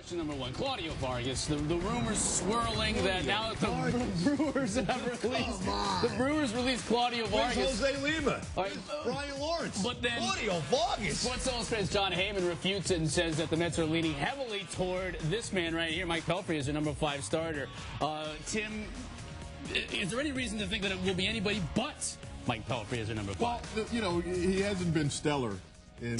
Question number one. Claudio Vargas, the rumors swirling that now that the Brewers released Claudio Vargas. Where's Jose Lima? Right. Brian Lawrence. But then Claudio Vargas. Sports Illustrated's John Heyman refutes it and says that the Mets are leaning heavily toward this man right here, Mike Pelfrey, as their number 5 starter. Tim, is there any reason to think that it will be anybody but Mike Pelfrey as their number 5? Well, you know, he hasn't been stellar in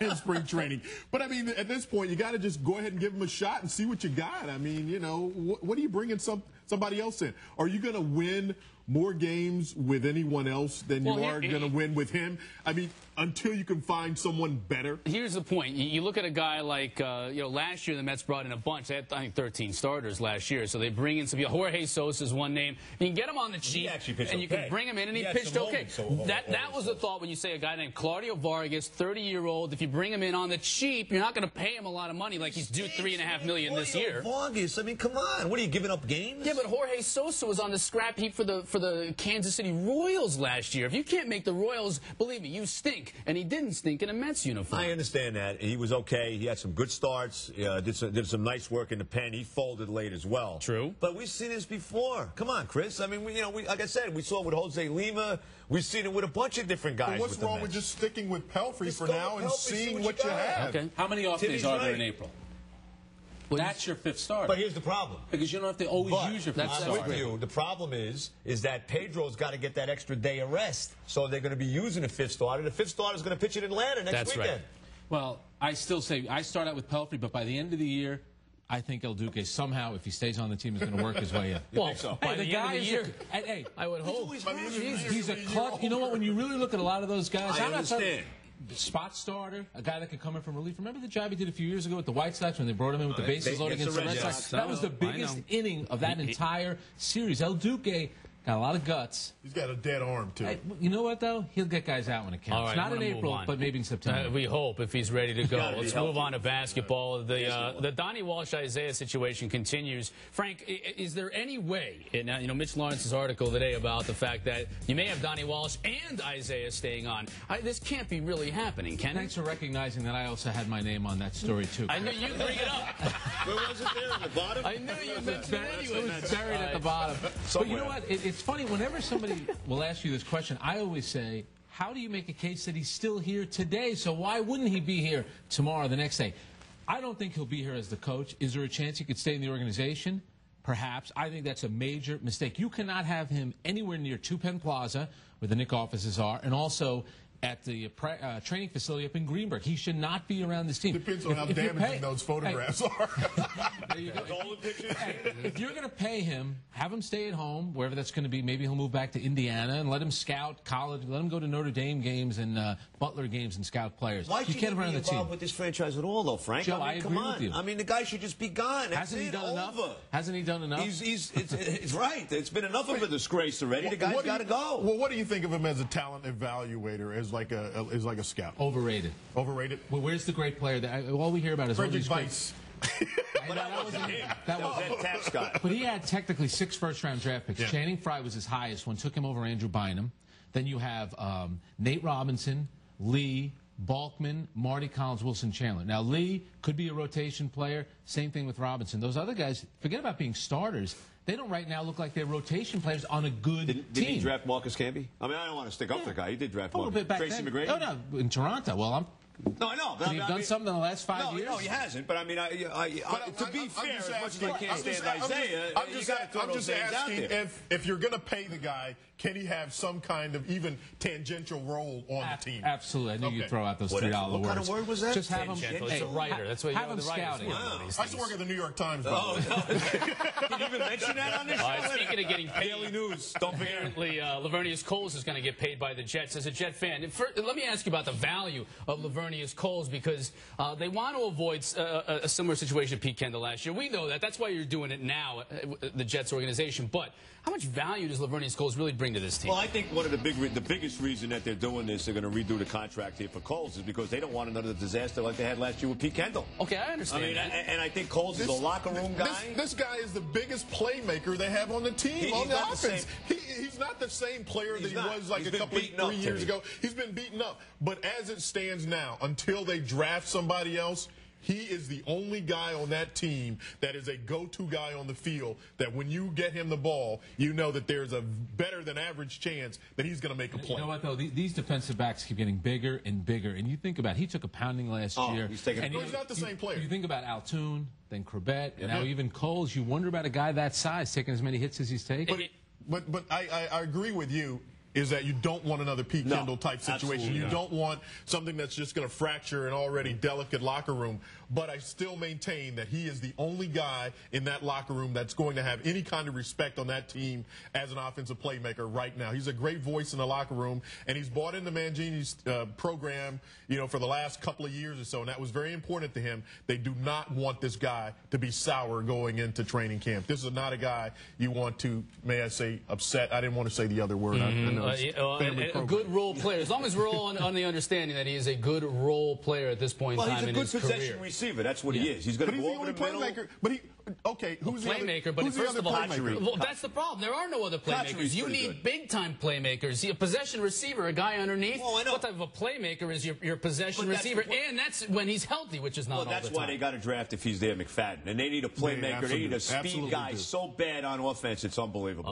in spring training. But, I mean, at this point, you got to just go ahead and give him a shot and see what you got. I mean, you know, what are you bringing somebody else in? Are you going to win more games with anyone else than you are going to win with him? I mean, until you can find someone better. Here's the point. You look at a guy like, last year the Mets brought in a bunch. They had, I think, 13 starters last year. So they bring in some. Jorge Sosa is one name. You can get him on the cheap, and you can bring him in, and he pitched okay. That was the thought when you say a guy named Claudio Vargas, 30-year-old. If you bring him in on the cheap, you're not going to pay him a lot of money, like he's due $3.5 million this year. Vargas, I mean, come on. What are you giving up games? Yeah, but Jorge Sosa was on the scrap heap for the Kansas City Royals last year. If you can't make the Royals, believe me, you stink. And he didn't stink in a Mets uniform. I understand that. He was okay. He had some good starts. Did some nice work in the pen. He folded late as well. True. But we've seen this before. Come on, Chris. I mean, like I said, we saw it with Jose Lima. We've seen it with a bunch of different guys. But what's wrong with just sticking with Pelfrey for now and seeing what you have? Okay. How many off days are there in April? That's your 5th starter. But here's the problem. Because you don't have to always use your 5th starter. I'm with you. The problem is that Pedro's got to get that extra day of rest. So they're going to be using a 5th starter. The 5th starter is going to pitch in Atlanta next weekend. Right. Well, I still say I start out with Pelfrey, but by the end of the year, I think El Duque somehow, if he stays on the team, is going to work his way in. Well, so? By the end of the year, hey, I would hope. He's a clutch. You know what? When you really look at a lot of those guys, I understand. Spot starter, a guy that could come in from relief. Remember the job he did a few years ago with the White Sox when they brought him in with the bases loaded against the Red Sox? That was the biggest inning of that entire series. El Duque got a lot of guts. He's got a dead arm, too. You know what, though? He'll get guys out when it counts. Right, not in April, but maybe in September. We hope, if he's ready to go. Let's move on to basketball. The Donnie Walsh-Isaiah situation continues. Frank, is there any way, Mitch Lawrence's article today about the fact that you may have Donnie Walsh and Isaiah staying on. This can't be really happening, can it? Thanks for recognizing that I also had my name on that story, too. I knew you'd bring it up. Where was it there? On the bottom? I knew you mentioned it anyway. It was buried at the bottom. But you know what? It's funny, whenever somebody will ask you this question, I always say, how do you make a case that he's still here today? So why wouldn't he be here tomorrow, the next day? I don't think he'll be here as the coach. Is there a chance he could stay in the organization? Perhaps. I think that's a major mistake. You cannot have him anywhere near Two Penn Plaza, where the Knicks offices are, and also at the training facility up in Greenberg. He should not be around this team. Depends on how damaging those photographs are. There you go. If you're going to pay him, have him stay at home, wherever that's going to be. Maybe he'll move back to Indiana and let him scout college. Let him go to Notre Dame games and Butler games and scout players. Why should he be involved with this franchise at all, though, Frank? Joe, I agree with you. I mean, the guy should just be gone. Hasn't he done enough? Hasn't he done enough? It's right. It's been enough of a disgrace already. The guy's got to go. Well, what do you think of him as a talent evaluator, as like a scout? Overrated. Overrated? Well, where's the great player? All we hear about is Frederick Weiss. But that wasn't him. That was Ed Tapscott. But he had technically 6 first-round draft picks. Yeah. Channing Frye was his highest one. Took him over Andrew Bynum. Then you have Nate Robinson, Lee, Balkman, Marty Collins, Wilson Chandler. Now, Lee could be a rotation player. Same thing with Robinson. Those other guys, forget about being starters. They don't right now look like they're rotation players on a good team. Did he draft Marcus Camby? I mean, I don't want to stick up for the guy. He did draft Marcus. Tracy McGrady? No, in Toronto. Well, No, I know. He's done something in the last 5 years? No, he hasn't. But, I mean, to be fair, as much as I can't stand Isaiah, you got to throw those names out there. If you're going to pay the guy, can he have some kind of even tangential role on the team? Absolutely. I knew you'd throw out those $3 words. What kind of word was that? Just have him. It's a writer. That's what have him scouting. Wow. I used to work at the New York Times. Oh, no. Can you even mention that on this show? Speaking of getting paid, Daily News. Don't forget. Apparently, Lavernius Coles is going to get paid by the Jets. As a Jet fan, let me ask you about the value of Lavernius Coles, because they want to avoid a similar situation to Pete Kendall last year. We know that. That's why you're doing it now, the Jets organization. But how much value does Lavernius Coles really bring to this team? Well, I think one of the biggest reason that they're doing this, they're going to redo the contract here for Coles, is because they don't want another disaster like they had last year with Pete Kendall. Okay, I understand. I mean, that. And I think Coles is a locker room guy. This guy is the biggest playmaker they have on the team, on the offense. He's not the same player that he was like a couple 3 years ago. He's been beaten up. But as it stands now, until they draft somebody else, he is the only guy on that team that is a go-to guy on the field, that when you get him the ball, you know that there's a better than average chance that he's going to make a play. You know what, though? These defensive backs keep getting bigger and bigger. And you think about it, he took a pounding last year. He's taking he's not the same player. You think about Altoon, then Corbett, and now even Coles. You wonder about a guy that size taking as many hits as he's taken. But I agree with you, is that you don't want another Pete Kendall type situation. You don't want something that's just going to fracture an already delicate locker room. But I still maintain that he is the only guy in that locker room that's going to have any kind of respect on that team as an offensive playmaker right now. He's a great voice in the locker room, and he's bought into Mangini's program, for the last couple of years or so, and that was very important to him. They do not want this guy to be sour going into training camp. This is not a guy you want to, may I say, upset. I didn't want to say the other word. I know a good role player. As long as we're all on the understanding that he is a good role player at this point in time in his career. He's a good possession receiver. That's what he is. He's going to go over the middle. But who's playmaker? The but who's first the of all, playmaker? well, that's the problem. There are no other playmakers. You need big-time playmakers. A possession receiver, a guy underneath. Oh, I know. What type of a playmaker is your possession receiver? And that's when he's healthy, which is not all the time. That's why they got to draft if he's there, McFadden. And they need a playmaker. They need a speed guy so bad on offense. It's unbelievable.